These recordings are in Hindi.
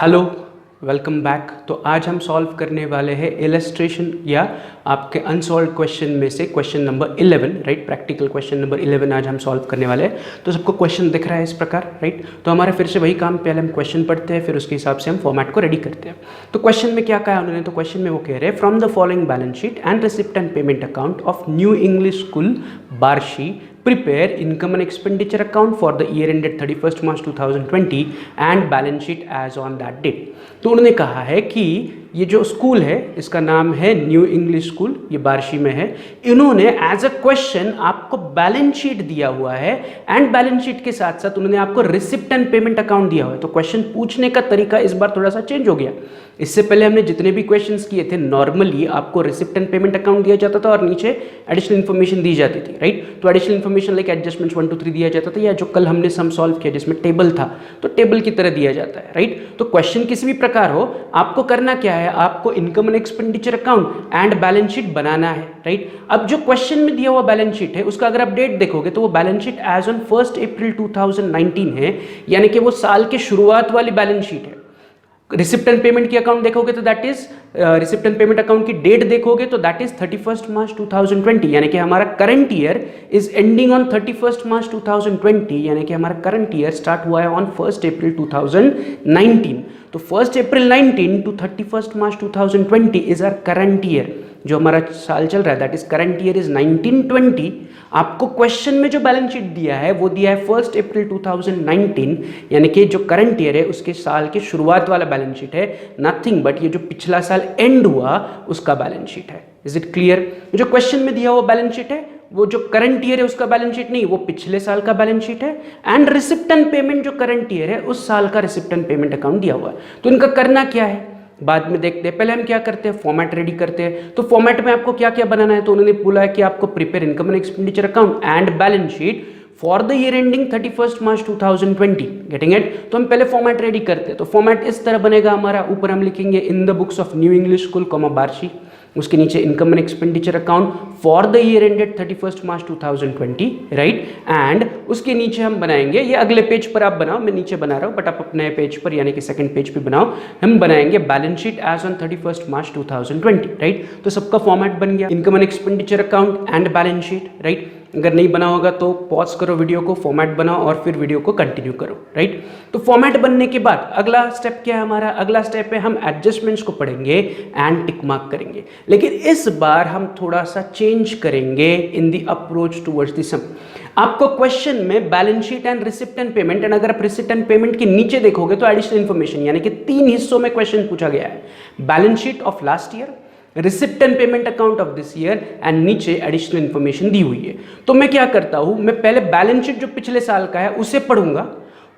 Hello, welcome back. तो आज हम सॉल्व करने वाले हैं इलस्ट्रेशन या आपके अनसॉल्व क्वेश्चन में से question number 11, right. Practical question number 11 आज हम सॉल्व करने वाले हैं। तो सबको क्वेश्चन दिख रहा है इस प्रकार, राइट। तो हमारा फिर से वही काम, पहले हम क्वेश्चन पढ़ते हैं, फिर उसके हिसाब से हम फॉर्मेट को रेडी करते हैं। तो क्वेश्चन में क्या कहा उन्होंने, तो क्वेश्चन में वो कह रहे हैं from the following balance sheet and receipt and payment account of new English school Barshi prepare income and expenditure account for the year ended 31st March 2020 and balance sheet as on that date। तो उन्होंने कहा है कि ये जो स्कूल है इसका नाम है न्यू इंग्लिश स्कूल, ये बार्शी में है। इन्होंने एज अ क्वेश्चन आपको बैलेंस शीट दिया हुआ है एंड बैलेंस शीट के साथ साथ उन्होंने आपको रिसिप्ट एंड पेमेंट अकाउंट दिया हुआ है। तो क्वेश्चन पूछने का तरीका इस बार थोड़ा सा चेंज हो गया। इससे पहले हमने जितने भी क्वेश्चंस किए थे नॉर्मली आपको रिसिप्ट एंड पेमेंट अकाउंट दिया जाता था और नीचे एडिशनल इन्फॉर्मेशन दी जाती थी, राइट। तो एडिशनल इन्फॉर्मेशन लाइक एडजस्टमेंट्स 1 2 3 दिया जाता था, या जो कल हमने सम सॉल्व किया जिसमें टेबल था तो टेबल की तरह दिया जाता है, राइट। तो क्वेश्चन किसी भी प्रकार हो, आपको करना क्या है, आपको income and expenditure account and balance sheet बनाना है, राइट। अब जो क्वेश्चन में दिया हुआ बैलेंस शीट है उसका अगर आप डेट देखोगे तो वो बैलेंस शीट एज ऑन 1 अप्रैल 2019 है, यानी कि वो साल के शुरुआत वाली बैलेंस शीट है। रिसिप्ट एंड पेमेंट की अकाउंट देखोगे तो that is receipt and payment account की डेट देखोगे तो दैट इज 31st मार्च 2020, यानी कि हमारा current year is ending on 31st March 2020, यानी कि हमारा करंट ईयर स्टार्ट हुआ है ऑन 1 अप्रैल 2019। तो 1 April 19 to 31st March 2020 is our current year. जो हमारा साल चल रहा है that is current year is 1920। आपको क्वेश्चन में जो बैलेंस शीट दिया है वो दिया है 1 अप्रैल 2019, यानी कि जो करंट ईयर है उसके साल के शुरुआत वाला बैलेंस शीट है, नथिंग बट ये जो पिछला साल एंड हुआ उसका बैलेंस शीट है। Is it clear? जो क्वेश्चन में दिया हुआ बैलेंस शीट है वो जो करंट ईयर है उसका बैलेंस शीट नहीं, वो पिछले साल का बैलेंस शीट है। एंड रिसिप्ट एंड पेमेंट जो करंट ईयर है उस साल का रिसिप्ट एंड पेमेंट अकाउंट दिया हुआ है। तो इनका करना क्या है बाद में देखते हैं, पहले हम क्या करते हैं, फॉर्मेट रेडी करते हैं। तो फॉर्मेट में आपको क्या क्या बनाना है, तो उन्होंने बोला है कि आपको prepare income and expenditure account and balance sheet for the year ending 31st March 2020। Getting it? तो हम पहले फॉर्मेट रेडी करते हैं। तो फॉर्मेट इस तरह बनेगा हमारा, ऊपर हम लिखेंगे in the books of new English school comma Barshi, उसके नीचे income and expenditure account for the year ended 31st March 2020, right. And उसके नीचे हम बनाएंगे, ये अगले पेज पर आप बनाओ, मैं नीचे बना रहा हूँ बट आप अपने पेज पर यानी कि सेकंड पेज पे बनाओ, हम बनाएंगे balance sheet as on 31st March 2020, right. तो सबका फॉर्मेट बन गया, income and expenditure account and balance sheet, right. अगर नहीं बना होगा तो पॉज करो वीडियो को, फॉर्मेट बनाओ और फिर वीडियो को कंटिन्यू करो, राइट। तो फॉर्मेट बनने के बाद अगला स्टेप क्या है हमारा, अगला स्टेप है हम एडजस्टमेंट्स को पढ़ेंगे एंड टिक मार्क करेंगे। लेकिन इस बार हम थोड़ा सा चेंज करेंगे in the approach towards the sum. आपको क्वेश्चन में balance sheet and receipt and payment, and अगर आप रिसिप्ट एंड पेमेंट के नीचे देखोगे तो एडिशनल इन्फॉर्मेशन, यानी कि 3 हिस्सों में क्वेश्चन पूछा गया है। Balance sheet of last year, receipt and payment account of this year and नीचे एडिशनल इन्फॉर्मेशन दी हुई है। तो मैं क्या करता हूं, मैं पहले बैलेंस शीट जो पिछले साल का है उसे पढ़ूंगा,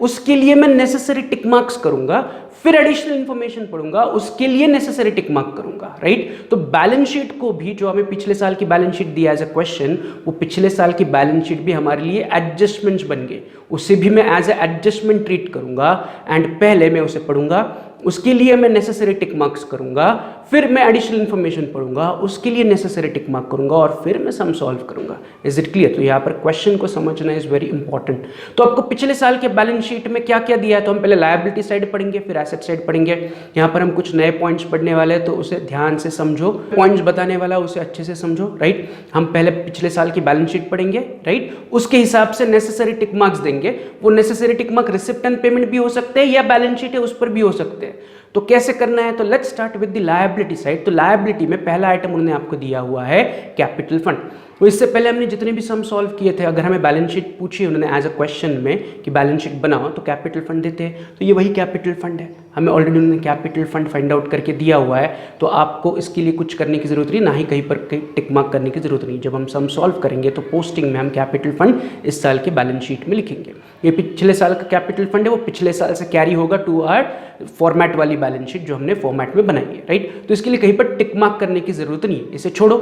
उसके लिए मैं नेसेसरी टिक मार्क्स करूंगा, फिर एडिशनल इन्फॉर्मेशन पढ़ूंगा, उसके लिए नेसेसरी टिक मार्क करूंगा, राइट। तो बैलेंस शीट को भी, जो हमें पिछले साल की बैलेंस शीट दिया एज अ क्वेश्चन, वो पिछले साल की बैलेंस शीट भी हमारे लिए एडजस्टमेंट्स बन गए, उसे भी मैं एज ए एडजस्टमेंट ट्रीट करूंगा। एंड पहले मैं उसे पढ़ूंगा, उसके लिए मैं नेसेसरी टिक मार्क्स करूंगा, फिर मैं एडिशनल इन्फॉर्मेशन पढ़ूंगा, उसके लिए नेसेसरी टिक मार्क करूंगा और फिर मैं सम सॉल्व करूंगा। Is it clear? तो यहाँ पर क्वेश्चन को समझना इज वेरी इंपॉर्टेंट। तो आपको पिछले साल के बैलेंस शीट में क्या क्या दिया है, तो हम पहले लायबिलिटी साइड पढ़ेंगे, फिर एसेट साइड पढ़ेंगे। यहाँ पर हम कुछ नए पॉइंट्स पढ़ने वाले हैं तो उसे ध्यान से समझो, पॉइंट्स बताने वाला उसे अच्छे से समझो, राइट। हम पहले पिछले साल की बैलेंस शीट पढ़ेंगे, राइट, उसके हिसाब से नेसेसरी टिक मार्क्स देंगे। वो necessary tick mark receipt and payment भी हो सकते हैं या बैलेंस शीट है उस पर भी हो सकते हैं। तो कैसे करना है, तो let's start with the liability side. तो लायबिलिटी में पहला आइटम उन्होंने आपको दिया हुआ है कैपिटल फंड। तो इससे पहले हमने जितने भी सम सॉल्व किए थे, अगर हमें बैलेंस शीट पूछी उन्होंने एज अ क्वेश्चन में कि बैलेंस शीट बनाओ तो कैपिटल फंड देते हैं, तो ये वही कैपिटल फंड है। हमें ऑलरेडी उन्होंने कैपिटल फंड फाइंड आउट करके दिया हुआ है, तो आपको इसके लिए कुछ करने की जरूरत नहीं, ना ही कहीं पर टिक मार्क करने की जरूरत नहीं। जब हम सम सॉल्व करेंगे तो पोस्टिंग में हम कैपिटल फंड इस साल के बैलेंस शीट में लिखेंगे। ये पिछले साल का कैपिटल फंड है, वो पिछले साल से कैरी होगा टू आवर फॉर्मेट वाली बैलेंस शीट जो हमने फॉर्मेट में बनाई है, राइट। तो इसके लिए कहीं पर टिक मार्क करने की जरूरत नहीं है, इसे छोड़ो।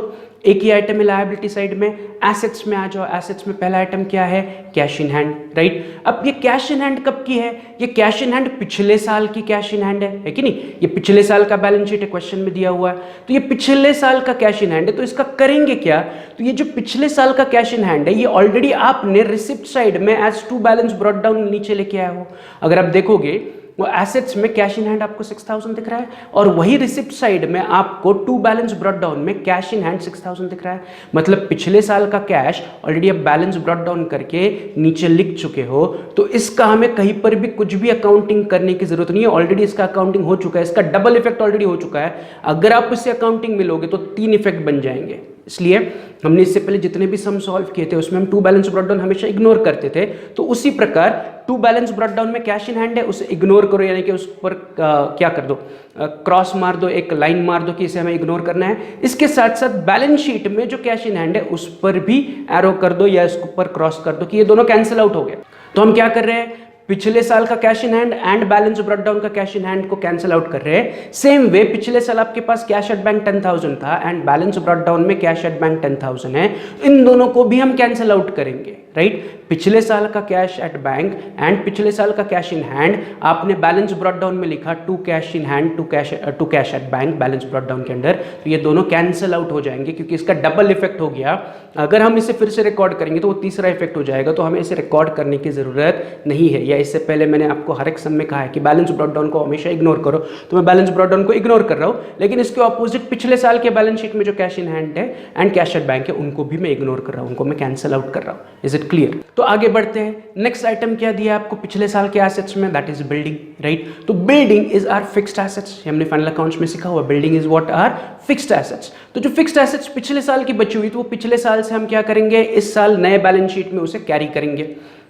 एक ही आइटम है लायबिलिटी साइड में। एसेट्स में आ जाओ, एसेट्स में पहला आइटम क्या है, कैश इन हैंड, राइट। अब ये कैश इन हैंड कब की है, ये कैश इन हैंड पिछले साल की कैश इन हैंड है कि नहीं। ये पिछले साल का बैलेंस शीट है, क्वेश्चन में दिया हुआ है, तो ये पिछले साल का कैश इन हैंड है। तो इसका करेंगे क्या, तो ये जो पिछले साल का कैश इन हैंड है ये ऑलरेडी आपने रिसिप्ट साइड में as to balance brought down नीचे लेके आए हो। अगर आप देखोगे वो एसेट्स में कैश इन हैंड आपको 6000 दिख रहा है, और वही रिसिप्ट साइड में आपको टू बैलेंस ब्रॉट डाउन में कैश इन हैंड 6000 दिख रहा है। मतलब पिछले साल का कैश ऑलरेडी आप बैलेंस ब्रॉट डाउन करके नीचे लिख चुके हो, तो इसका हमें कहीं पर भी कुछ भी अकाउंटिंग करने की जरूरत नहीं है, ऑलरेडी इसका अकाउंटिंग हो चुका है, इसका डबल इफेक्ट ऑलरेडी हो चुका है। अगर आप इससे अकाउंटिंग में लोगे तो 3 इफेक्ट बन जाएंगे। इसलिए हमने इससे पहले जितने भी सम सॉल्व किए थे उसमें हम टू बैलेंस ब्रॉट डाउन हमेशा इग्नोर करते थे, तो उसी प्रकार टू बैलेंस ब्रॉट डाउन में कैश इन हैंड है, उसे इग्नोर करो, यानी कि उस पर क्या कर दो, क्रॉस मार दो, एक लाइन मार दो कि इसे हमें इग्नोर करना है। इसके साथ साथ बैलेंस शीट में जो कैश इन हैंड है उस पर भी एरो कर दो या इसके ऊपर क्रॉस कर दो कि ये दोनों कैंसिल आउट हो गए। तो हम क्या कर रहे हैं, पिछले साल का cash in hand and balance brought down का कैश इन हैंड को कैंसिल आउट कर रहे हैं। सेम वे पिछले साल आपके पास कैश एट बैंक 10,000 था एंड बैलेंस ब्रॉट डाउन में कैश एट बैंक 10,000 है, इन दोनों को भी हम कैंसिल आउट करेंगे, राइट। पिछले साल का कैश एट बैंक एंड पिछले साल का कैश इन हैंड आपने बैलेंस ब्रॉट डाउन में लिखा to cash in hand to cash at bank balance brought down के अंदर, तो ये दोनों कैंसिल आउट हो जाएंगे क्योंकि इसका डबल इफेक्ट हो गया। अगर हम इसे फिर से रिकॉर्ड करेंगे तो वो तीसरा इफेक्ट हो जाएगा, तो हमें इसे रिकॉर्ड करने की जरूरत नहीं है। या इससे पहले मैंने आपको हर एक सम में कहा है कि बैलेंस ब्रॉट डाउन को हमेशा इग्नोर करो, तो मैं बैलेंस ब्रॉट डाउन को इग्नोर कर रहा हूं, लेकिन इसके ऑपोजिट पिछले साल के बैलेंस शीट में जो कैश इन हैंड है एंड कैश एट बैंक है उनको भी मैं इग्नोर कर रहा हूं, उनको मैं कैंसिल आउट कर रहा हूं। Is it clear? तो आगे बढ़ते हैं। नेक्स्ट आइटम क्या दिया आपको पिछले साल के एसेट्स में, दैट इज बिल्डिंग, राइट। तो building is our fixed assets, हमने फाइनल अकाउंट्स में सीखा हुआ, building is what are fixed assets. तो जो फिक्स्ड एसेट्स पिछले साल की बची हुई, तो वो पिछले साल से हम क्या करेंगे, इस साल नए बैलेंस शीट में उसे कैरी करेंगे,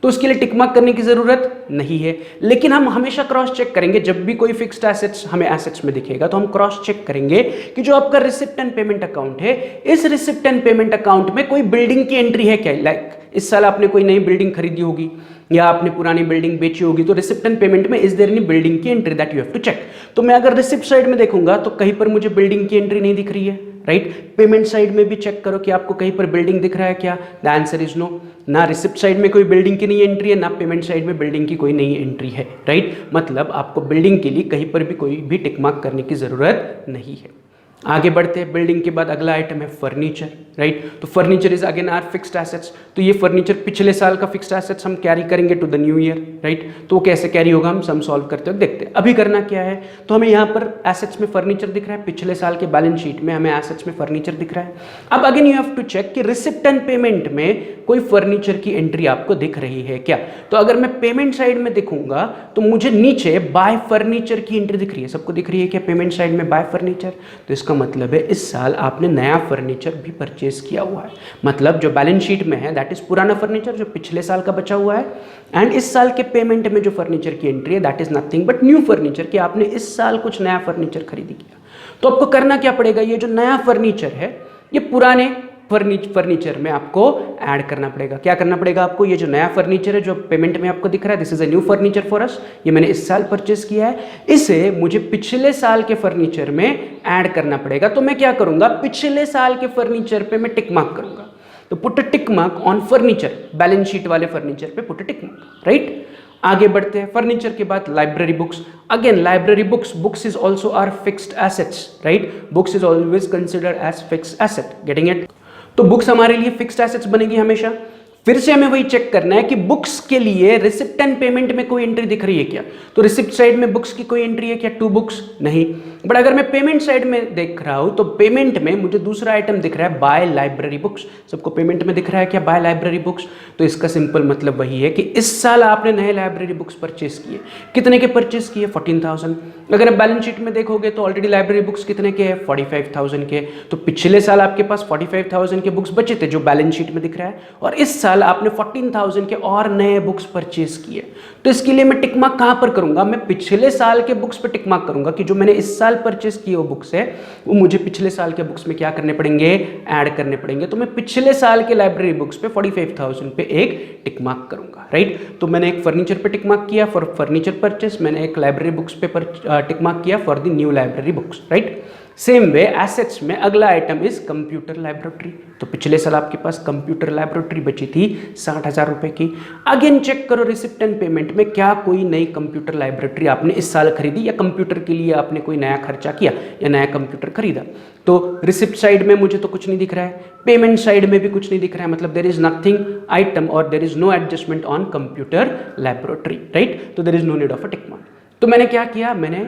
तो उसके लिए टिक मार्क करने की जरूरत नहीं है। लेकिन हम हमेशा क्रॉस चेक करेंगे, जब भी कोई फिक्स्ड एसेट्स हमें एसेट्स में दिखेगा तो हम क्रॉस चेक करेंगे कि जो आपका रिसिप्ट एंड पेमेंट अकाउंट है, इस रिसिप्ट एंड पेमेंट अकाउंट में कोई बिल्डिंग की एंट्री है क्या। लाइक इस साल आपने कोई नई बिल्डिंग खरीदी होगी या आपने पुरानी बिल्डिंग बेची होगी, तो रिसिप्ट एंड पेमेंट में इज देयर एनी बिल्डिंग की एंट्री, that you have to check. तो मैं अगर रिसिप्ट साइड में देखूंगा तो कहीं पर मुझे बिल्डिंग की एंट्री नहीं दिख रही है, राइट। पेमेंट साइड में भी चेक करो कि आपको कहीं पर बिल्डिंग दिख रहा है क्या, द आंसर इज नो। ना रिसिप्ट साइड में कोई बिल्डिंग की नई एंट्री है, ना पेमेंट साइड में बिल्डिंग की कोई नई एंट्री है, राइट। मतलब आपको बिल्डिंग के लिए कहीं पर भी कोई भी टिक मार्क करने की जरूरत नहीं है। आगे बढ़ते हैं। बिल्डिंग के बाद अगला आइटम है फर्नीचर, राइट। तो furniture is again our fixed assets. तो ये फर्नीचर पिछले साल का फिक्स्ड एसेट्स हम कैरी करेंगे to the new year, right. तो वो कैसे कैरी होगा हम सम सॉल्व करते हुए देखते हैं। अभी करना क्या है, तो हमें यहाँ पर एसेट्स में फर्नीचर दिख रहा है, पिछले साल के बैलेंस शीट में हमें एसेट्स में फर्नीचर दिख रहा है। अब again you have to check कि रिसिप्ट एंड पेमेंट में कोई फर्नीचर की एंट्री आपको दिख रही है क्या। तो अगर मैं पेमेंट साइड में देखूंगा तो मुझे नीचे बाय फर्नीचर की एंट्री दिख रही है। सबको दिख रही है क्या पेमेंट साइड में बाय फर्नीचर? तो इसका मतलब है इस साल आपने नया फर्नीचर भी परचेज किया हुआ है। मतलब जो बैलेंस शीट में है दैट इज पुराना फर्नीचर जो पिछले साल का बचा हुआ है, एंड इस साल के पेमेंट में जो फर्नीचर की एंट्री है that is nothing but new furniture, कि आपने इस साल कुछ नया फर्नीचर खरीदी किया। तो आपको करना क्या पड़ेगा, ये जो नया फर्नीचर है ये पुराने फर्नीचर में आपको ऐड करना पड़ेगा। क्या करना पड़ेगा आपको, ये जो नया फर्नीचर है जो पेमेंट में आपको दिख रहा है, this is a new furniture for us, ये मैंने इस साल परचेस किया है, इसे मुझे पिछले साल के फर्नीचर में ऐड करना पड़ेगा। तो मैं क्या करूंगा, पिछले साल के फर्नीचर पे मैं टिक मार्क करूंगा। तो put a tick mark on furniture, balance sheet वाले फर्नीचर पे पुट अ टिक मार्क, राइट। आगे बढ़ते हैं। फर्नीचर के बाद library books. Again library books is also our fixed assets, right. Books is always considered as fixed asset, getting it. तो बुक्स हमारे लिए फिक्स्ड एसेट्स बनेगी हमेशा। फिर से हमें वही चेक करना है कि बुक्स के लिए रिसिप्ट एंड पेमेंट में कोई एंट्री दिख रही है क्या। तो रिसिप्ट साइड में बुक्स की कोई एंट्री है क्या, 2 बुक्स, नहीं। बट अगर मैं पेमेंट साइड में देख रहा हूं तो पेमेंट में मुझे दूसरा आइटम दिख रहा है बाय लाइब्रेरी बुक्स। सबको पेमेंट में दिख रहा है क्या बाय लाइब्रेरी बुक्स। तो इसका सिंपल मतलब वही है कि इस साल आपने नए लाइब्रेरी बुक्स परचेस किए। कितने के परचेस किए, 14,000। अगर आप बैलेंस शीट में देखोगे तो ऑलरेडी लाइब्रेरी बुक्स कितने के हैं, 45,000 के। तो पिछले साल आपके पास 45,000 के बुक्स बचे थे जो बैलेंस शीट में दिख रहा है, और इस साल आपने 14,000 के और नए बुक्स परचेस किए। तो इसके लिए मैं टिक मार्क कहां पर करूंगा, मैं पिछले साल के बुक्स पर टिक मार्क करूंगा कि जो मैंने इस साल परचेस किए वो बुक्स है वो मुझे पिछले साल के बुक्स में क्या करने पड़ेंगे, ऐड करने पड़ेंगे। तो मैं पिछले साल के लाइब्रेरी बुक्स पे 45,000 पे एक टिक मार्क करूंगा, राइट। तो मैंने एक फर्नीचर पे टिक मार्क किया फॉर फर्नीचर परचेस, मैंने एक लाइब्रेरी बुक्स पे टिक मार्क किया for the new library books, right. Same way assets में अगला आइटम इज कंप्यूटर लैबोरेटरी। तो पिछले साल आपके पास कंप्यूटर लैबोरेटरी बची थी 60,000 रुपए की। अगेन चेक करो रिसिप्ट एंड पेमेंट में क्या कोई नई कंप्यूटर लैबोरेटरी आपने इस साल खरीदी, या कंप्यूटर के लिए आपने कोई नया खर्चा किया या नया कंप्यूटर खरीदा। तो रिसिप्ट साइड में मुझे तो कुछ नहीं दिख रहा है, पेमेंट साइड में भी कुछ नहीं दिख रहा है, मतलब देयर इज नथिंग आइटम और there is no adjustment on computer laboratory, right. तो there is no need of a tick mark. तो मैंने क्या किया, मैंने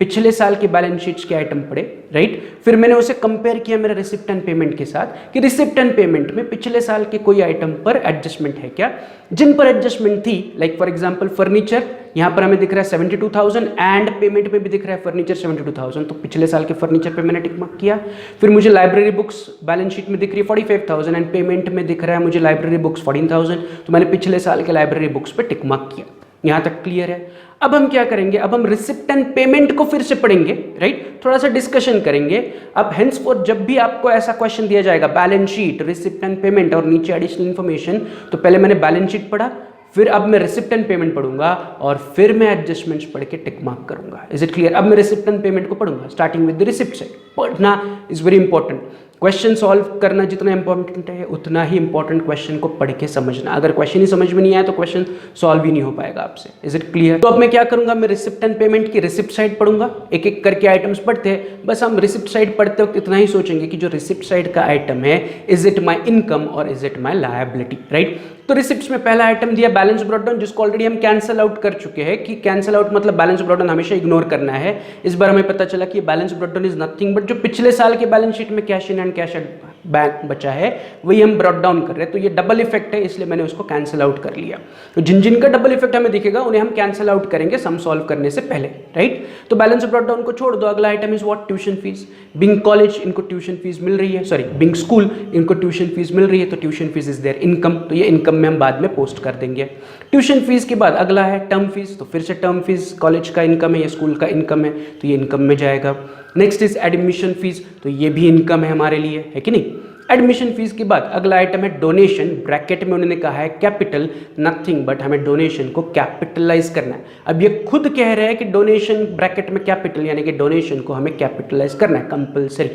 पिछले साल के बैलेंस शीट्स के आइटम पढ़े, राइट। फिर मैंने उसे कंपेयर किया मेरे रिसिप्ट एंड पेमेंट के साथ कि रिसिप्ट एंड पेमेंट में पिछले साल के कोई आइटम पर एडजस्टमेंट है क्या। जिन पर एडजस्टमेंट थी, लाइक फॉर एग्जांपल फर्नीचर, यहाँ पर हमें दिख रहा है 72,000 एंड पेमेंट में भी दिख रहा है फर्नीचर 72,000, तो पिछले साल के फर्नीचर पे मैंने टिक मार्क किया। फिर मुझे लाइब्रेरी बुक्स बैलेंस शीट में दिख रही है 45,000 एंड पेमेंट में दिख रहा है मुझे लाइब्रेरी बुक्स 14,000, तो मैंने पिछले साल के लाइब्रेरी बुक्स पे टिक मार्क किया। यहाँ तक क्लियर है। अब हम क्या करेंगे, अब हम रिसिप्ट एंड पेमेंट को फिर से पढ़ेंगे, राइट, थोड़ा सा डिस्कशन करेंगे। अब हेंसफोर्थ जब भी आपको ऐसा क्वेश्चन दिया जाएगा balance sheet, receipt and payment और नीचे एडिशनल इन्फॉर्मेशन, तो पहले मैंने बैलेंस शीट पढ़ा, फिर अब मैं रिसिप्ट एंड पेमेंट पढ़ूंगा और फिर मैं एडजस्टमेंट्स पढ़ के टिक मार्क करूंगा। Is it clear. अब मैं रिसिप्ट एंड पेमेंट को पढ़ूंगा, starting with the receipt side. पढ़ना is very important. Question solve करना जितना इंपॉर्टेंट है उतना ही इंपॉर्टेंट क्वेश्चन को पढ़ के समझना। अगर क्वेश्चन ही समझ में नहीं आया तो क्वेश्चन सॉल्व ही नहीं हो पाएगा आपसे। Is it clear. तो अब मैं क्या करूंगा, मैं रिसिप्ट एंड पेमेंट की रिसिप्ट साइड पढ़ूंगा, एक एक करके आइटम्स पढ़ते हैं। बस हम रिसिप्ट साइड पढ़ते वक्त इतना ही सोचेंगे कि जो रिसिप्ट साइड का आइटम है, इज इट माई इनकम और is it my liability, right. तो रिसिप्ट्स में पहला आइटम दिया बैलेंस ब्रॉट डाउन, जिसको ऑलरेडी हम कैंसिल आउट कर चुके हैं कि कैंसिल आउट मतलब बैलेंस ब्रॉट डाउन हमेशा इग्नोर करना है। इस बार हमें पता चला कि balance brought down is nothing but जो पिछले साल के बैलेंस शीट में cash in and cash at bank बचा है वही हम ब्रॉट डाउन कर रहे हैं। तो ये डबल इफेक्ट है, इसलिए मैंने उसको कैंसिल आउट कर लिया। तो जिन जिन का डबल इफेक्ट हमें दिखेगा उन्हें हम कैंसिल आउट करेंगे सम सॉल्व करने से पहले, राइट। तो बैलेंस ब्रॉट डाउन को छोड़ दो। अगला item is what, tuition fees. Being college इनको ट्यूशन फीस मिल रही है, सॉरी बिंग स्कूल इनको ट्यूशन फीस मिल रही है, तो tuition fees is their income, तो ये इनकम में हम बाद में पोस्ट कर देंगे। ट्यूशन फीस के बाद अगला है टर्म फीस, तो फिर से टर्म फीस कॉलेज का इनकम है, ये स्कूल का इनकम है, तो ये इनकम में जाएगा। नेक्स्ट इज एडमिशन फीस, तो ये भी इनकम है हमारे लिए, है कि नहीं। एडमिशन फीस के बाद अगला आइटम है डोनेशन, ब्रैकेट में उन्होंने कहा है कैपिटल, नथिंग बट हमें डोनेशन को कैपिटलाइज करना है। अब ये खुद कह रहे हैं कि डोनेशन ब्रैकेट में कैपिटल यानी कि डोनेशन को हमें कैपिटलाइज करना है कंपल्सरी,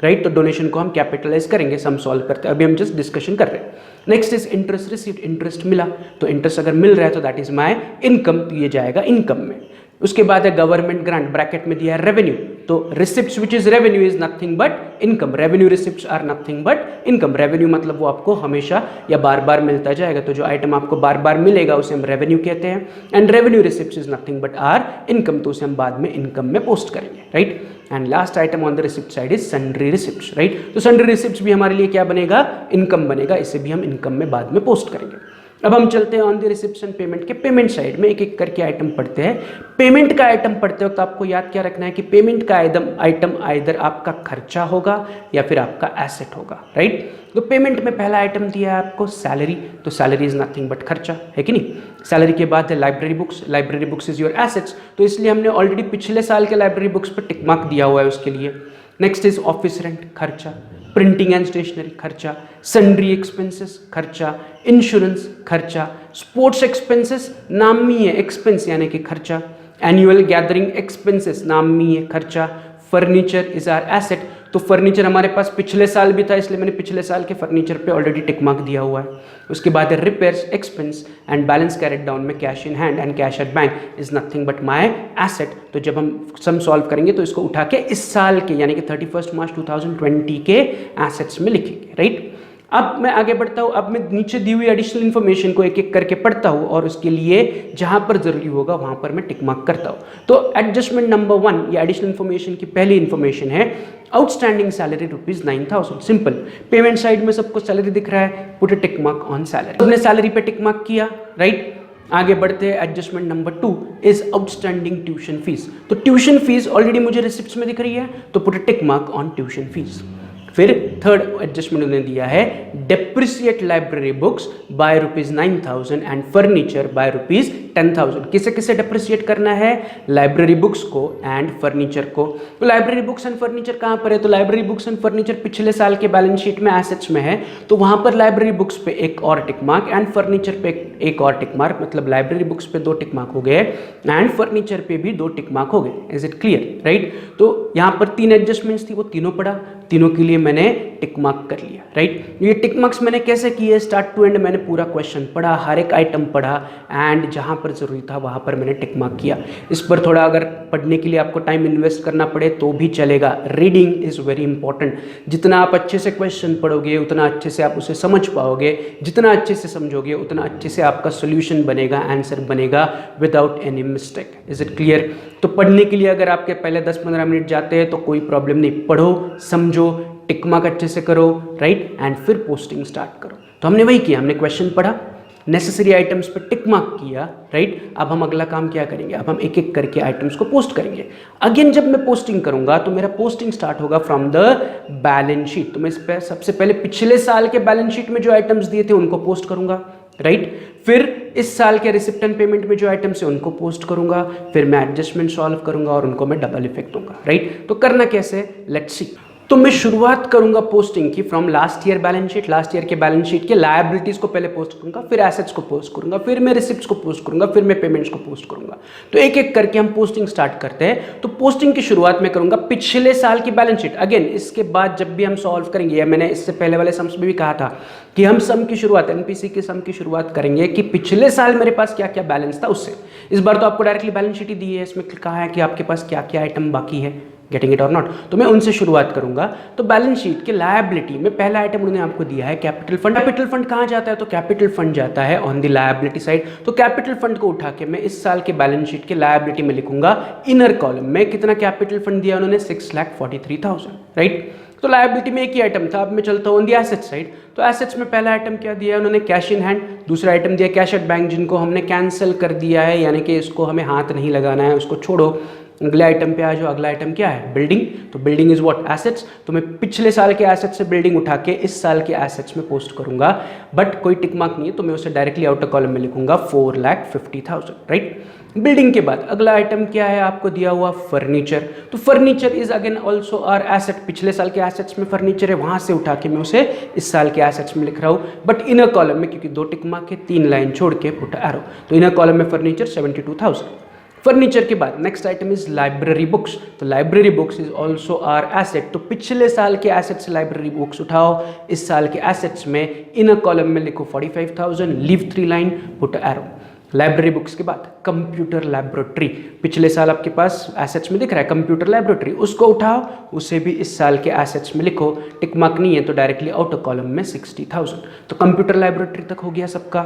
राइट। तो डोनेशन को हम कैपिटलाइज करेंगे, सम सॉल्व करते हैं, अभी हम जस्ट डिस्कशन कर रहे हैं। Next is interest received, interest मिला, तो इंटरेस्ट अगर मिल रहा है तो दैट इज माय इनकम, तो ये जाएगा इनकम में। उसके बाद है गवर्नमेंट ग्रांट, ब्रैकेट में दिया है रेवेन्यू, तो receipts which is revenue is nothing but income, revenue receipts are nothing but income. Revenue मतलब वो आपको हमेशा या बार बार मिलता जाएगा, तो जो आइटम आपको बार बार मिलेगा उसे हम रेवेन्यू कहते हैं। And revenue receipts is nothing but our income, तो उसे हम बाद में इनकम में पोस्ट करेंगे, right. And last item on the receipt side is sundry receipts, right. तो सन्ड्री रिसिप्ट्स भी हमारे लिए क्या बनेगा, इनकम बनेगा, इसे भी हम इनकम में बाद में पोस्ट करेंगे। अब हम चलते हैं on the receipts and payment के पेमेंट साइड में, एक एक करके आइटम पढ़ते हैं। पेमेंट का आइटम पढ़ते वक्त आपको याद क्या रखना है कि पेमेंट का आइटम आइदर आपका खर्चा होगा या फिर आपका एसेट होगा, राइट। तो पेमेंट में पहला आइटम दिया है आपको सैलरी, तो सैलरी इज नथिंग बट खर्चा, है कि नहीं। सैलरी के बाद है library books, library books is your assets, तो इसलिए हमने ऑलरेडी पिछले साल के लाइब्रेरी बुक्स पर टिक मार्क दिया हुआ है उसके लिए। नेक्स्ट इज ऑफिस रेंट, खर्चा। प्रिंटिंग एंड स्टेशनरी, खर्चा। सन्ड्री एक्सपेंसेस, खर्चा। इंश्योरेंस, खर्चा। स्पोर्ट्स एक्सपेंसेस, नामी है एक्सपेंस यानी कि खर्चा। एनुअल गैदरिंग एक्सपेंसेस, नामी है खर्चा। फर्नीचर इज आर एसेट, तो फर्नीचर हमारे पास पिछले साल भी था इसलिए मैंने पिछले साल के फर्नीचर पे ऑलरेडी टिक मार्क दिया हुआ है। उसके बाद है repairs expense and balance carried down में cash in hand and cash at bank is nothing but my asset, तो जब हम सम सॉल्व करेंगे तो इसको उठा के इस साल के यानी कि 31 मार्च 2020 के एसेट्स में लिखेंगे, राइट। अब मैं आगे बढ़ता हूँ, अब मैं नीचे दी हुई एडिशनल इन्फॉर्मेशन को एक एक करके पढ़ता हूँ और उसके लिए जहाँ पर जरूरी होगा वहाँ पर मैं टिक मार्क करता हूँ। तो एडजस्टमेंट नंबर 1 ये एडिशनल इन्फॉर्मेशन की पहली इन्फॉर्मेशन है, outstanding salary ₹9,000। Simple, payment side में सबको सैलरी दिख रहा है, put a tick mark on salary. हमने सैलरी पे टिक मार्क किया, राइट। आगे बढ़ते हैं, adjustment number 2 is outstanding tuition fees, तो ट्यूशन फीस ऑलरेडी मुझे रिसिप्ट्स में दिख रही है, तो put a tick mark on tuition fees. फिर थर्ड एडजस्टमेंट उन्होंने दिया है, depreciate library books by ₹9,000 and furniture bye ₹10,000। किसे किसे डेप्रिसिएट करना है, लाइब्रेरी बुक्स को एंड फर्नीचर को। तो लाइब्रेरी बुक्स एंड फर्नीचर कहाँ पर है, तो लाइब्रेरी बुक्स एंड फर्नीचर पिछले साल के बैलेंस शीट में एसेट्स में है, तो वहाँ पर लाइब्रेरी बुक्स पे एक और टिक मार्क एंड फर्नीचर पे एक और टिक मार्क, मतलब लाइब्रेरी बुक्स पे 2 टिक मार्क हो गए एंड फर्नीचर पे भी 2 टिक मार्क हो गए। Is it clear, right. तो यहाँ पर 3 एडजस्टमेंट्स थी, वो तीनों पढ़ा, तीनों के लिए मैंने टिक मार्क कर लिया, राइट। ये टिक मार्क्स मैंने कैसे किए, स्टार्ट टू एंड मैंने पूरा क्वेश्चन पढ़ा, हर एक आइटम पढ़ा एंड जहाँ पर ज़रूरी था वहाँ पर मैंने टिक मार्क किया। इस पर थोड़ा अगर पढ़ने के लिए आपको टाइम इन्वेस्ट करना पड़े तो भी चलेगा। Reading is very important. जितना आप अच्छे से क्वेश्चन पढ़ोगे उतना अच्छे से आप उसे समझ पाओगे, जितना अच्छे से समझोगे उतना अच्छे से आपका सोल्यूशन बनेगा, आंसर बनेगा without any mistake. Is it clear? तो पढ़ने के लिए अगर आपके पहले 10-15 मिनट जाते हैं तो कोई प्रॉब्लम नहीं, पढ़ो, समझो, टिक मार्क अच्छे से करो, राइट, एंड फिर पोस्टिंग स्टार्ट करो। तो हमने वही किया, हमने क्वेश्चन पढ़ा, नेसेसरी आइटम्स पे टिक मार्क किया, राइट। अब हम अगला काम क्या करेंगे, अब हम एक एक करके आइटम्स को पोस्ट करेंगे। अगेन जब मैं पोस्टिंग करूंगा तो मेरा पोस्टिंग स्टार्ट होगा फ्रॉम द बैलेंस शीट। तो मैं इस पर सबसे पहले पिछले साल के बैलेंस शीट में जो आइटम्स दिए थे उनको पोस्ट करूंगा, राइट। फिर इस साल के रिसिप्ट एंड पेमेंट में जो आइटम्स है उनको पोस्ट करूंगा, फिर मैं एडजस्टमेंट सॉल्व करूंगा और उनको मैं डबल इफेक्ट दूंगा, राइट। तो करना कैसे, लेट्स सी। तो मैं शुरुआत करूंगा पोस्टिंग की from last year balance sheet. Last year के बैलेंस शीट के लायबिलिटीज को पहले पोस्ट करूंगा, फिर एसेट्स को पोस्ट करूंगा, फिर मैं रिसिप्ट्स को पोस्ट करूंगा, फिर मैं पेमेंट्स को पोस्ट करूंगा। तो एक एक करके हम पोस्टिंग स्टार्ट करते हैं। तो पोस्टिंग की शुरुआत में करूंगा पिछले साल की बैलेंस शीट। अगेन इसके बाद जब भी हम सॉल्व करेंगे, या मैंने इससे पहले वाले सम्स में भी कहा था कि हम सम की शुरुआत, एनपीसी के सम की शुरुआत करेंगे कि पिछले साल मेरे पास क्या क्या बैलेंस था उससे। इस बार तो आपको डायरेक्टली बैलेंस शीट ही दी है, इसमें कहा है कि आपके पास क्या क्या आइटम बाकी है, गेटिंग इट और नॉट। तो मैं उनसे शुरुआत करूंगा। तो बैलेंस शीट के लायबिलिटी में पहला आइटम उन्होंने आपको दिया है कैपिटल फंड। कैपिटल फंड कहाँ जाता है, तो कैपिटल फंड जाता है ऑन द लायबिलिटी साइड। तो कैपिटल फंड को उठा के मैं इस साल के बैलेंस शीट के लायबिलिटी में लिखूंगा इनर कॉलम में कितना कैपिटल फंड दिया उन्होंने, 6,43,000, राइट। तो लायबिलिटी में एक ही आइटम था। अब मैं चलता हूँ ऑन द एसेट साइड। तो एसेट्स में पहला आइटम क्या दिया है उन्होंने, कैश इन हैंड। दूसरा आइटम दिया कैश एट बैंक, जिनको हमने कैंसिल कर दिया है, यानी कि इसको हमें हाथ नहीं लगाना है, उसको छोड़ो। अगले आइटम पे आ जाओ। अगला आइटम क्या है, बिल्डिंग। तो बिल्डिंग इज व्हाट, एसेट्स। तो मैं पिछले साल के एसेट्स से बिल्डिंग उठा के इस साल के एसेट्स में पोस्ट करूंगा, बट कोई टिक मार्क नहीं है तो मैं उसे डायरेक्टली आउटर कॉलम में लिखूंगा 4,50,000, राइट। बिल्डिंग के बाद अगला आइटम क्या है, आपको दिया हुआ फर्नीचर। तो furniture is again also our asset. पिछले साल के एसेट्स में फर्नीचर है, वहां से उठा के मैं उसे इस साल के एसेट्स में लिख रहा हूँ, बट इनर कॉलम में क्योंकि 2 टिक मार्क है, 3 लाइन छोड़ के पुट एरो। तो इनर कॉलम में फर्नीचर 72,000। फर्नीचर के बाद next item is library books. तो library books is also our asset. तो पिछले साल के एसेट से लाइब्रेरी बुक्स उठाओ, इस साल के एसेट्स में इनर कॉलम में लिखो 45,000, leave 3 line, put arrow. Library books के बाद कंप्यूटर लैबोरेटरी। पिछले साल आपके पास एसेट्स में दिख रहा है कंप्यूटर लैबोरेटरी, उसको उठाओ, उसे भी इस साल के एसेट्स में लिखो। टिक मार्क नहीं है तो डायरेक्टली आउटर कॉलम में 60,000। तो कंप्यूटर लैबोरेटरी तक हो गया सबका।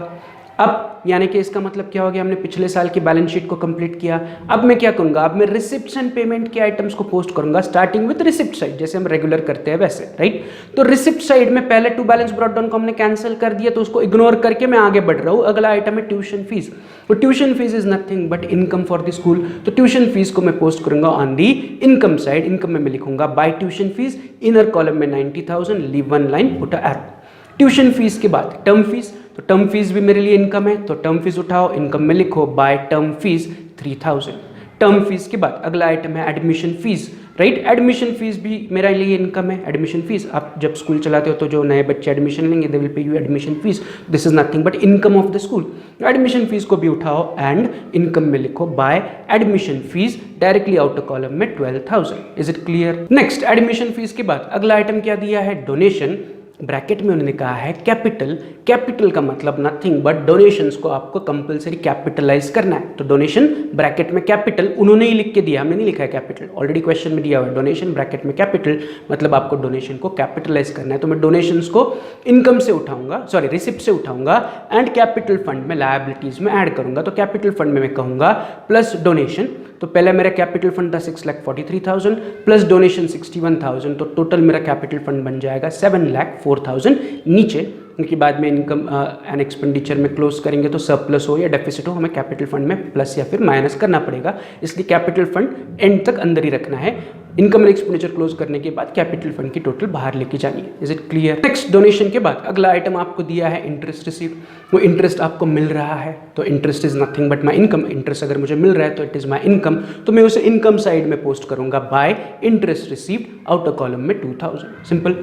अब यानी कि इसका मतलब क्या हो गया, हमने पिछले साल की बैलेंस शीट को कंप्लीट किया। अब मैं क्या करूंगा, अब मैं रिसिप्ट्स एंड पेमेंट के आइटम्स को पोस्ट करूंगा, स्टार्टिंग विद रिसिप्ट साइड, जैसे हम रेगुलर करते हैं वैसे, राइट। तो रिसिप्ट साइड में पहले टू बैलेंस ब्रॉट डाउन को हमने कैंसिल कर दिया, तो उसको इग्नोर करके मैं आगे बढ़ रहा हूँ। अगला आइटम है ट्यूशन फीस। तो tuition fees is nothing but income for the school. तो ट्यूशन फीस को मैं पोस्ट करूंगा on the income side. Income में मैं लिखूंगा by tuition fees, inner column में 90,000, leave 1 line, put arrow. Tuition fees के बाद टर्म फीस। तो टर्म फीस भी मेरे लिए इनकम है, तो टर्म फीस उठाओ, इनकम में लिखो by term fees 3,000। Term fees के बाद अगला आइटम है admission fees, right. Admission fees भी मेरे लिए इनकम है। एडमिशन फीस, आप जब स्कूल चलाते हो तो जो नए बच्चे एडमिशन लेंगे they will pay you admission fees, this is nothing but income of the school. Admission fees को भी उठाओ एंड इनकम में लिखो by admission fees, directly outer column में 12,000। Is it clear? Next admission fees के बाद अगला आइटम क्या दिया है, डोनेशन। ब्रैकेट में उन्होंने कहा है कैपिटल। कैपिटल का मतलब नथिंग बट डोनेशंस को आपको कंपलसरी कैपिटलाइज करना है। तो डोनेशन ब्रैकेट में कैपिटल उन्होंने ही लिख के दिया, हमने नहीं लिखा है कैपिटल, ऑलरेडी क्वेश्चन में दिया हुआ है डोनेशन ब्रैकेट में कैपिटल, मतलब आपको डोनेशन को कैपिटलाइज करना है। तो मैं डोनेशंस को इनकम से उठाऊंगा, सॉरी रिसिप्ट से उठाऊंगा एंड कैपिटल फंड में लायबिलिटीज में ऐड करूंगा। तो कैपिटल फंड में मैं कहूंगा प्लस डोनेशन। तो पहले मेरा कैपिटल फंड था 6,43,000 प्लस डोनेशन 61,000, तो टोटल मेरा कैपिटल फंड बन जाएगा 7,04,000 नीचे, क्योंकि बाद में इनकम एंड एक्सपेंडिचर में क्लोज करेंगे तो सरप्लस हो या डेफिसिट हो, हमें कैपिटल फंड में प्लस या फिर माइनस करना पड़ेगा, इसलिए कैपिटल फंड एंड तक अंदर ही रखना है। इनकम एंड एक्सपेंडिचर क्लोज करने के बाद कैपिटल फंड की टोटल बाहर लेके जानी है। Is it clear? Next donation के बाद अगला आइटम आपको दिया है इंटरेस्ट रिसीव। वो इंटरेस्ट आपको मिल रहा है, तो interest is nothing but my income. Interest अगर मुझे मिल रहा है तो इट इज माई इनकम, तो मैं उसे इनकम साइड में पोस्ट करूंगा bye interest received, outer column में 2,000। सिंपल।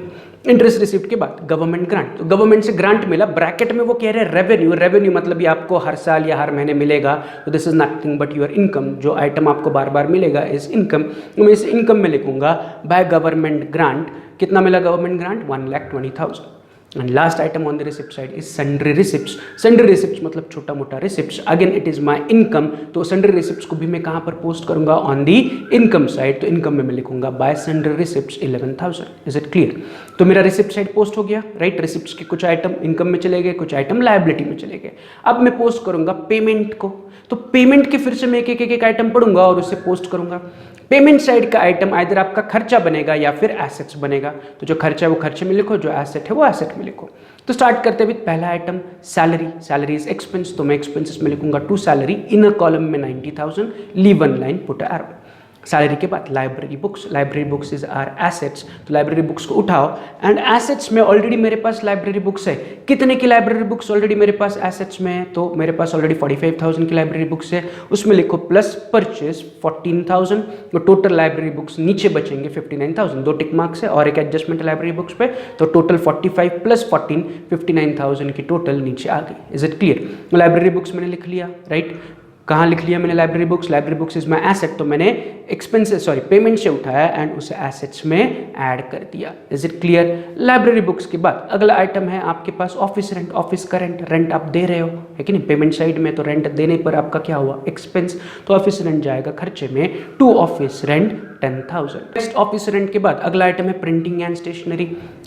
इंटरेस्ट रिसिप्ट के बाद गवर्नमेंट ग्रांट। तो गवर्नमेंट से ग्रांट मिला, ब्रैकेट में वो कह रहे हैं रेवेन्यू। रेवेन्यू मतलब ये आपको हर साल या हर महीने मिलेगा, तो this is nothing but your income. जो आइटम आपको बार बार मिलेगा इज इनकम। मैं इस इनकम में लिखूंगा बाय गवर्नमेंट ग्रांट, कितना मिला government grant 1,20,000। And last item on the receipt side is sundry receipts. Sundry receipts मतलब छोटा मोटा receipts, again it is my income, तो सन्ड्री रिसिप्ट्स को भी मैं कहाँ पर पोस्ट करूंगा ऑन दी इनकम साइड, तो इनकम में मैं लिखूंगा bye sundry receipts 11,000। Is it clear? तो मेरा रिसिप्ट साइड पोस्ट हो गया, राइट। रिसिप्ट्स के कुछ आइटम इनकम में चले गए, कुछ आइटम लायबिलिटी में चले गए। अब मैं पोस्ट करूंगा पेमेंट को, तो पेमेंट के फिर से मैं एक आइटम पढ़ूंगा और उससे पोस्ट करूंगा। पेमेंट साइड का आइटम आइदर आपका खर्चा बनेगा या फिर एसेट्स बनेगा, तो जो खर्चा है वो खर्चे में लिखो, जो एसेट है वो एसेट में लिखो। तो स्टार्ट करते हुए पहला item salary, salary is expense, तो मैं एक्सपेंसेस में लिखूंगा to salary, in a column में 90,000, leave one line, put a arrow. सैलरी के बाद library books, library books is our assets, तो लाइब्रेरी बुक्स को उठाओ एंड एसेट्स में ऑलरेडी मेरे पास लाइब्रेरी बुक्स है। कितने की लाइब्रेरी बुक्स ऑलरेडी मेरे पास एसेट्स में है? तो मेरे पास ऑलरेडी 45,000 की लाइब्रेरी बुक्स है, उसमें लिखो प्लस परचेज 14,000, तो टोटल लाइब्रेरी बुक्स नीचे बचेंगे 59,000, दो टिक मार्क्स है और एक एडजस्टमेंट लाइब्रेरी बुक्स पे, तो टोटल 45 प्लस 14 59,000 की टोटल नीचे आ गई। Is it clear? Library books मैंने लिख लिया, राइट। कहाँ लिख लिया मैंने library books? Library books is my asset, तो मैंने एक्सपेंसेस पेमेंट से उठाया एंड उसे एसेट्स में ऐड कर दिया। Is it clear? Library books के बाद अगला आइटम है आपके पास ऑफिस रेंट। ऑफिस का रेंट, रेंट आप दे रहे हो है कि नहीं, पेमेंट साइड में, तो रेंट देने पर आपका क्या हुआ? एक्सपेंस, तो ऑफिस रेंट जाएगा खर्चे में, to office rent 10,000। Next office rent के बाद अगला आइटम है printing and stationery.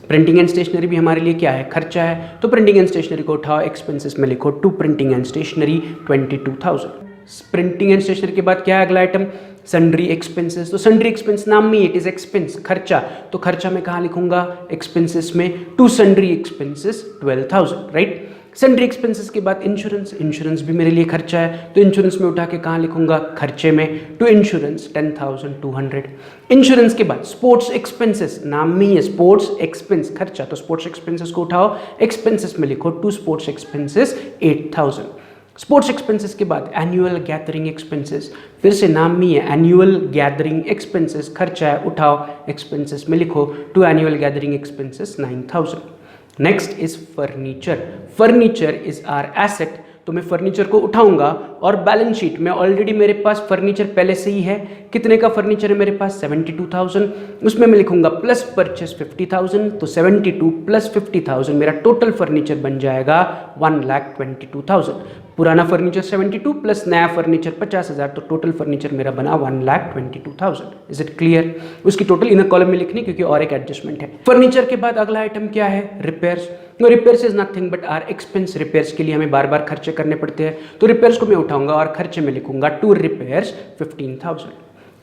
Printing and stationery भी हमारे लिए क्या है? खर्चा है, तो प्रिंटिंग एंड स्टेशनरी को उठाओ, एक्सपेंसेस में लिखो to printing and stationery 22,000। Printing and stationery के बाद क्या है अगला आइटम? सन्ड्री एक्सपेंसेस, तो सन्ड्री एक्सपेंस नाम में इट इज एक्सपेंस, खर्चा, तो खर्चा में कहाँ लिखूंगा? एक्सपेंसेस में, to sundry expenses 12,000, right. Sundry expenses के बाद इंश्योरेंस, इंश्योरेंस भी मेरे लिए खर्चा है, तो इंश्योरेंस में उठा के कहाँ लिखूंगा? खर्चे में, टू इंश्योरेंस 10,200। इंश्योरेंस के बाद स्पोर्ट्स एक्सपेंसेस, नाम में ही है स्पोर्ट्स एक्सपेंस, खर्चा, तो स्पोर्ट्स एक्सपेंसेस को उठाओ, एक्सपेंसेस में लिखो to sports expenses 8,000। Sports expenses के बाद एनुअल गैदरिंग एक्सपेंसेस, फिर से नाम में है एनुअल गैदरिंग एक्सपेंसेस, खर्चा है, उठाओ, एक्सपेंसेस में लिखो to annual gathering expenses 9,000। Next is furniture. Furniture is our asset, तो मैं फर्नीचर को उठाऊंगा और बैलेंस शीट में ऑलरेडी मेरे पास फर्नीचर पहले से ही है। कितने का फर्नीचर है मेरे पास? 72,000, उसमें मैं लिखूंगा प्लस परचेस 50,000, तो 72 प्लस 50,000 मेरा टोटल फर्नीचर बन जाएगा 1,22,000। पुराना फर्नीचर 72 प्लस नया फर्नीचर 50,000, तो टोटल फर्नीचर मेरा बना 1,22,000। Is it clear? उसकी टोटल इन कॉलम में लिखनी, क्योंकि और एक एडजस्टमेंट है। फर्नीचर के बाद अगला आइटम क्या है? Repairs. Repairs is nothing but our expense, repairs के लिए हमें बार बार खर्चे करने पड़ते हैं, तो रिपेयर्स को मैं उठाऊंगा और खर्चे में लिखूंगा टू रिपेयर्स 15,000।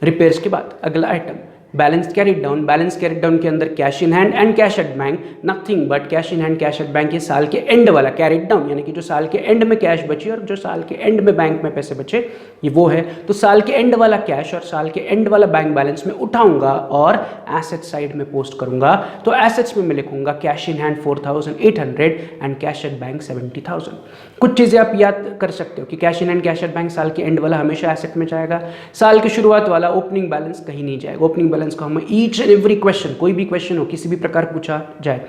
रिपेयर्स के बाद अगला item balance carried down. Balance carried down के अंदर cash in hand and cash at bank, nothing but cash in hand cash at bank ये साल के एंड वाला कैरिड डाउन, यानी कि जो साल के एंड में कैश बची और जो साल के एंड में बैंक में पैसे बचे, ये वो है। तो साल के एंड वाला कैश और साल के एंड वाला बैंक बैलेंस में उठाऊंगा और एसेट साइड में पोस्ट करूंगा, तो एसेट्स में मैं लिखूंगा cash in hand 4,800 and cash at bank 70,000। कुछ चीज़ें आप याद कर सकते हो कि cash in hand cash at bank साल के एंड वाला हमेशा एसेट में जाएगा, साल की शुरुआत वाला ओपनिंग बैलेंस कहीं नहीं जाएगा। ओपनिंग बैलेंस को हम ईच एंड एवरी क्वेश्चन, कोई भी क्वेश्चन हो किसी भी प्रकार पूछा जाए,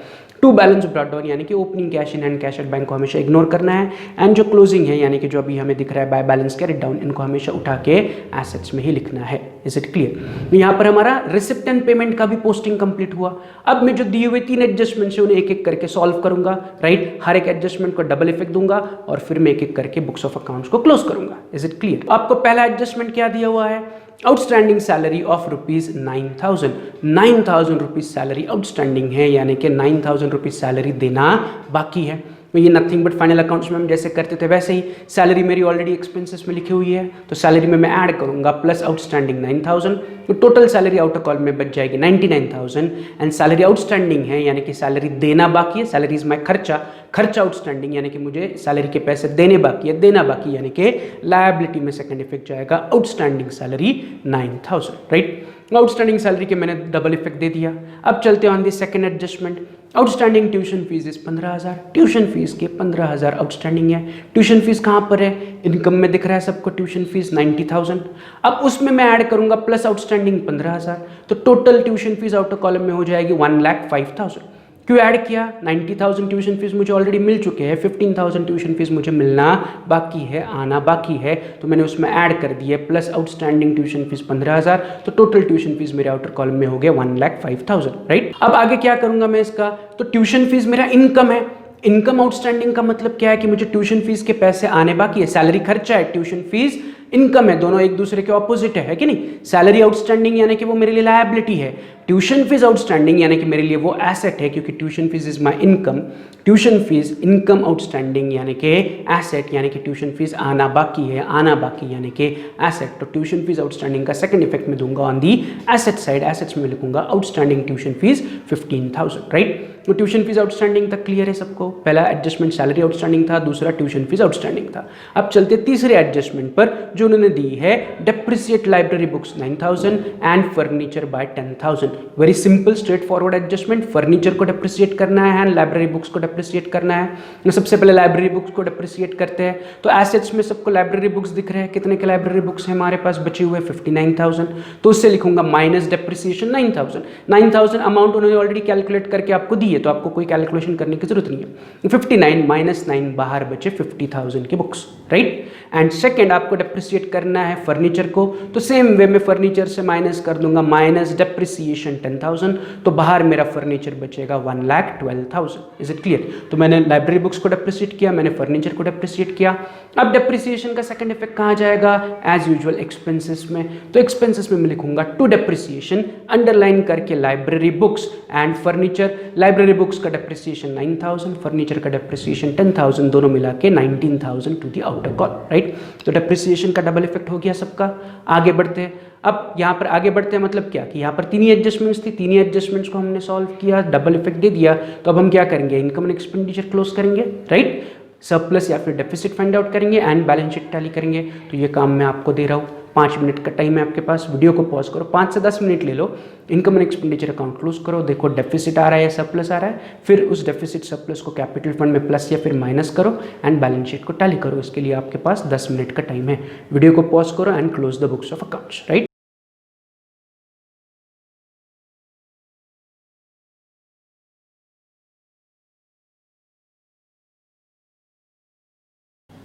टू बैलेंस ब्रॉट डाउन यानी कि opening cash in and cash at bank को हमेशा इग्नोर करना है, एंड जो क्लोजिंग है यानी कि जो अभी हमें दिख रहा है बाय बैलेंस कैरिड डाउन, इनको हमेशा उठा के एसेट्स में ही लिखना है। Is it clear? यहाँ पर हमारा रिसिप्ट एंड पेमेंट का भी पोस्टिंग कंप्लीट हुआ। अब मैं जो दिए हुए 3 एडजस्टमेंट है उन्हें एक एक करके सॉल्व करूंगा, राइट। हर एक एडजस्टमेंट को डबल इफेक्ट दूंगा और फिर मैं एक एक करके बुक्स ऑफ अकाउंट्स को क्लोज करूंगा। Is it clear? आपको पहला एडजस्टमेंट क्या दिया हुआ है? Outstanding salary of rupees 9,000। 9,000 rupees salary outstanding है, यानी कि 9,000 रुपीज सैलरी देना बाकी है। तो ये नथिंग बट फाइनल अकाउंट्स में हम जैसे करते थे वैसे ही, सैलरी मेरी ऑलरेडी एक्सपेंसेस में लिखी हुई है, तो सैलरी में मैं ऐड करूंगा प्लस आउटस्टैंडिंग 9,000, तो टोटल सैलरी आउटर कॉलम में बच जाएगी 99,000। एंड सैलरी आउटस्टैंडिंग है यानी कि सैलरी देना बाकी है, सैलरी इज माई खर्चा, खर्चा आउटस्टैंडिंग यानी कि मुझे सैलरी के पैसे देने बाकी है, देना बाकी यानी कि लायबिलिटी में सेकंड इफेक्ट जाएगा outstanding salary 9,000, right. Outstanding salary के मैंने डबल इफेक्ट दे दिया। अब चलते हैं on the second adjustment. Outstanding tuition fees is 15,000, tuition fees के 15,000 आउटस्टैंडिंग है। ट्यूशन फीस कहाँ पर है? इनकम में दिख रहा है सबको, ट्यूशन फीस 90,000। अब उसमें मैं ऐड करूंगा प्लस आउटस्टैंडिंग 15,000, तो total tuition fees outer column में हो जाएगी 1,05,000। क्यों ऐड किया? 90,000 ट्यूशन फीस मुझे ऑलरेडी मिल चुके हैं, 15,000 ट्यूशन फीस मुझे मिलना बाकी है, आना बाकी है, तो मैंने उसमें ऐड कर दिया प्लस आउटस्टैंडिंग ट्यूशन फीस 15,000, तो टोटल ट्यूशन फीस मेरे आउटर कॉलम में हो गया 1,05,000, राइट। अब आगे क्या करूंगा मैं इसका, तो ट्यूशन फीस मेरा इनकम है, इनकम आउटस्टैंडिंग का मतलब क्या है कि मुझे ट्यूशन फीस के पैसे आने बाकी है, सैलरी खर्चा है, ट्यूशन फीस इनकम है, दोनों एक दूसरे के ऑपोजिट है कि नहीं। सैलरी आउटस्टैंडिंग यानी कि वो मेरे लिए लायबिलिटी है, ट्यूशन फीस आउटस्टैंडिंग यानी कि मेरे लिए वो एसेट है, क्योंकि tuition fees is my income, tuition fees income outstanding यानी कि एसेट, यानी कि ट्यूशन फीस आना बाकी है, आना बाकी यानी कि एसेट। तो ट्यूशन फीस आउटस्टैंडिंग का सेकंड इफेक्ट में दूंगा on the asset side, assets में लिखूंगा आउटस्टैंडिंग ट्यूशन फीस 15,000, राइट। तो ट्यूशन फीस आउटस्टैंडिंग तक क्लियर है सबको, पहला एडजस्टमेंट सैलरी आउटस्टैंडिंग था, दूसरा ट्यूशन फीस आउटस्टैंडिंग था। अब चलते तीसरे एडजस्टमेंट पर जो उन्होंने दी है, depreciate library books 9,000 and furniture bye 10,000। Very simple straight forward adjustment, furniture को डेप्रिसिएट करना है एंड लाइब्रेरी बुक्स को डेप्रिसिएट करना है। सबसे पहले लाइब्रेरी बुक्स को डेप्रिसिएट करते हैं, तो एसेट्स में सबको लाइब्रेरी बुक्स दिख रहे हैं, कितने के लाइब्रेरी बुक्स हैं हमारे पास बचे हुए 59,000, तो उससे लिखूंगा माइनस डेप्रिसिएशन 9,000। 9,000 अमाउंट उन्होंने ऑलरेडी कैलकुलेट करके आपको दी है, तो आपको कोई कैलकुलेशन करने की जरूरत नहीं है। 59 माइनस 9 बाहर बचे 50,000 की बुक्स, राइट। एंड सेकेंड आपको डेप्रिसिएट करना है फर्नीचर को, तो सेम वे में फर्नीचर से माइनस कर दूंगा, माइनस डेप्रिसिएशन 10,000, तो बाहर मेरा फर्नीचर बचेगा 1,12,000। Is it clear? तो मैंने लाइब्रेरी बुक्स को डेप्रिसिएट किया, मैंने फर्नीचर को डेप्रिसिएट किया। अब डेप्रिसिएशन का सेकंड इफेक्ट कहाँ जाएगा? एज यूजुअल एक्सपेंसेस में, तो एक्सपेंसेस में मैं लिखूंगा टू डेप्रिसिएशन, अंडरलाइन करके library books and furniture. Library books का डेप्रिसिएशन 9,000, फर्नीचर का डेप्रिसिएशन 10,000, दोनों मिला के 19,000 to the outer col, right. तो डेप्रिसिएशन का डबल इफेक्ट हो गया सबका। आगे बढ़ते हैं, अब यहाँ पर आगे बढ़ते हैं मतलब क्या कि यहाँ पर तीन ही एडजस्टमेंट्स थी, तीन ही एडजस्टमेंट्स को हमने सॉल्व किया, डबल इफेक्ट दे दिया, तो अब हम क्या करेंगे? इनकम एंड एक्सपेंडिचर क्लोज करेंगे, राइट। सरप्लस या फिर डेफिसिट फाइंड आउट करेंगे एंड बैलेंस शीट टैली करेंगे। तो ये काम मैं आपको दे रहा हूँ, 5 मिनट का टाइम है आपके पास, वीडियो को पॉज करो, 5 से 10 मिनट ले लो, income and expenditure account close करो, देखो डेफिसिट आ रहा है या सरप्लस आ रहा है, फिर उस डेफिसिट सरप्लस को कैपिटल फंड में प्लस या फिर माइनस करो एंड बैलेंस शीट को टैली करो। इसके लिए आपके पास 10 मिनट का टाइम है, वीडियो को पॉज करो and close the books of accounts, right.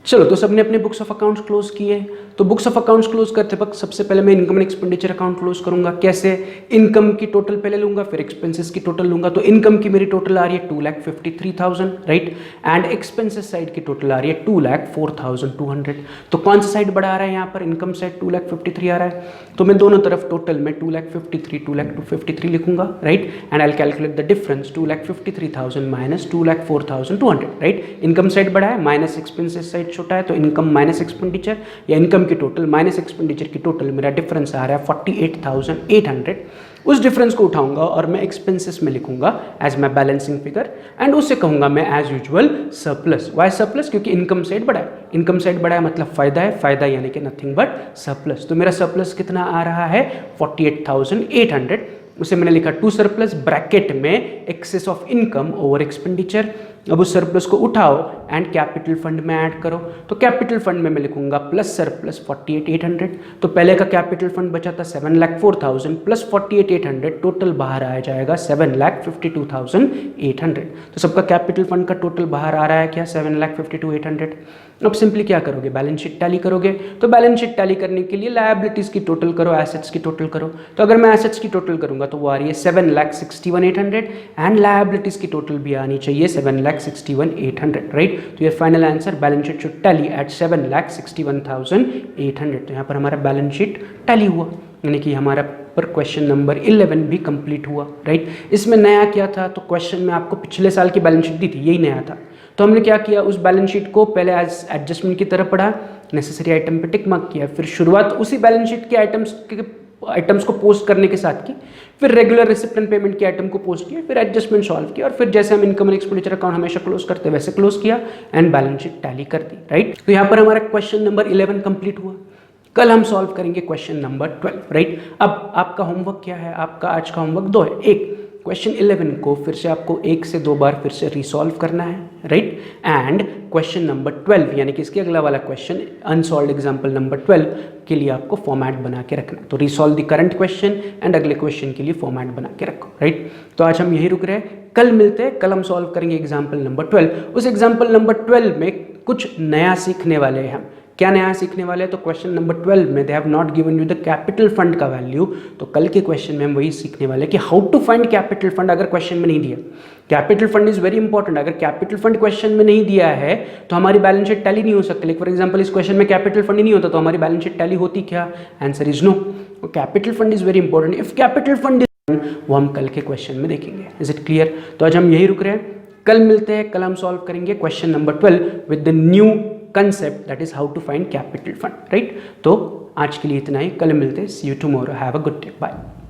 चलो, तो सबने अपने बुक्स ऑफ अकाउंट्स क्लोज किए, तो बुक्स ऑफ अकाउंट्स क्लोज करते वक्त सबसे पहले मैं income and expenditure account close करूंगा। कैसे? इनकम की टोटल पहले लूंगा, फिर एक्सपेंसेस की टोटल लूंगा। तो इनकम की मेरी टोटल आ रही है 2,53,000, राइट, एंड एक्सपेंसेस साइड की टोटल आ रही है 2,04,200। तो कौन सा साइड बड़ा आ रहा है यहाँ पर? इनकम साइड 2,53,000 आ रहा है, तो मैं दोनों तरफ टोटल में 2,53,000 2,253 लिखूंगा, right, and I will calculate the difference 2,53,000 minus 2,04,200, right. Income side बड़ा है, माइनस एक्सपेंसेस साइड छोटा है, तो इनकम माइनस एक्सपेंडिचर या इनकम की टोटल माइनस एक्सपेंडिचर की टोटल मेरा डिफरेंस आ रहा है 48,800। उस डिफरेंस को उठाऊंगा और मैं एक्सपेंसेस में लिखूंगा as my balancing figure and उससे कहूंगा मैं as usual surplus. Why surplus? क्योंकि इनकम साइड बड़ा है, इनकम साइड बड़ा है मतलब फायदा है, फायदा यानी कि नथिंग बट सरप्लस। तो मेरा सरप्लस कितना आ रहा है? 48,800। उसे मैंने लिखा टू सरप्लस ब्रैकेट में excess of income over expenditure. अब उस सरप्लस को उठाओ एंड कैपिटल फंड में ऐड करो, तो कैपिटल फंड में मैं लिखूंगा प्लस सरप्लस 48,800। तो पहले का कैपिटल फंड बचा था 7,04,000 प्लस 48,800, टोटल बाहर आ जाएगा 7,52,800। तो सबका कैपिटल फंड का टोटल बाहर आ रहा है क्या? 7,52,800। अब सिंपली क्या करोगे? बैलेंस शीट टैली करोगे। तो बैलेंस शीट टैली करने के लिए लायबिलिटीज की टोटल करो, एसेट्स की टोटल करो। तो अगर मैं एसेट्स की टोटल करूंगा तो वो आ रही है 7,61,800 एंड लायबिलिटीज की टोटल भी आनी चाहिए 7,61,800, राइट। तो ये final answer, balance sheet should tally at 7,61,800। तो यहाँ पर हमारा बैलेंस शीट टैली हुआ, यानी कि हमारा पर क्वेश्चन नंबर 11 भी कंप्लीट हुआ, राइट। इसमें नया क्या था? तो क्वेश्चन में आपको पिछले साल की बैलेंस शीट दी थी, यही नया था। तो हमने क्या किया? उस बैलेंस शीट को पहले एज एडजस्टमेंट की तरह पढ़ा, नेसेसरी आइटम पे टिक मार्क किया, फिर शुरुआत उसी बैलेंस शीट के आइटम्स को पोस्ट करने के साथ की, फिर रेगुलर रिसिप्टेंट पेमेंट के आइटम को पोस्ट किया, फिर एडजस्टमेंट सॉल्व किया, और फिर जैसे हम इनकम एंड एक्सपेंडिचर अकाउंट हमेशा क्लोज करते हैं वैसे क्लोज किया एंड बैलेंस शीट टैली कर दी, राइट। तो यहाँ पर हमारा क्वेश्चन नंबर 11 कंप्लीट हुआ। कल हम सॉल्व करेंगे क्वेश्चन नंबर 12, राइट। अब आपका होमवर्क क्या है? आपका आज का होमवर्क 2 है। एक, क्वेश्चन 11 को फिर से आपको 1 से 2 बार फिर से रिसॉल्व करना है, राइट, एंड क्वेश्चन नंबर 12 यानी कि इसके अगला वाला क्वेश्चन अनसॉल्व्ड एग्जांपल नंबर 12 के लिए आपको फॉर्मेट बना के रखना है। तो resolve the current question and अगले क्वेश्चन के लिए फॉर्मेट बना के रखो, राइट। तो आज हम यही रुक रहे हैं, कल मिलते हैं, कल हम सॉल्व करेंगे एग्जाम्पल नंबर 12। उस एग्जाम्पल नंबर 12 में कुछ नया सीखने वाले हैं हम। क्या नया सीखने वाले हैं? तो क्वेश्चन नंबर 12 में they have not given you the capital fund का वैल्यू, तो कल के क्वेश्चन में हम वही सीखने वाले हैं कि how to find capital fund अगर क्वेश्चन में नहीं दिया। Capital fund is very important. अगर कैपिटल फंड क्वेश्चन में नहीं दिया है तो हमारी बैलेंस शीट टैली नहीं हो सकती। लाइक फॉर एग्जांपल इस क्वेश्चन में कैपिटल फंड ही नहीं होता तो हमारी बैलेंस शीट टैली होती क्या? Answer is no. Capital fund is very important. If capital fund वो हम कल के क्वेश्चन में देखेंगे। Is it clear? तो आज हम यही रुक रहे हैं, कल मिलते हैं, कल हम सॉल्व करेंगे question number 12 with the new concept that is how to find capital fund, right? तो आज के लिए इतना ही, कल मिलते हैं। See you tomorrow, have a good day, bye.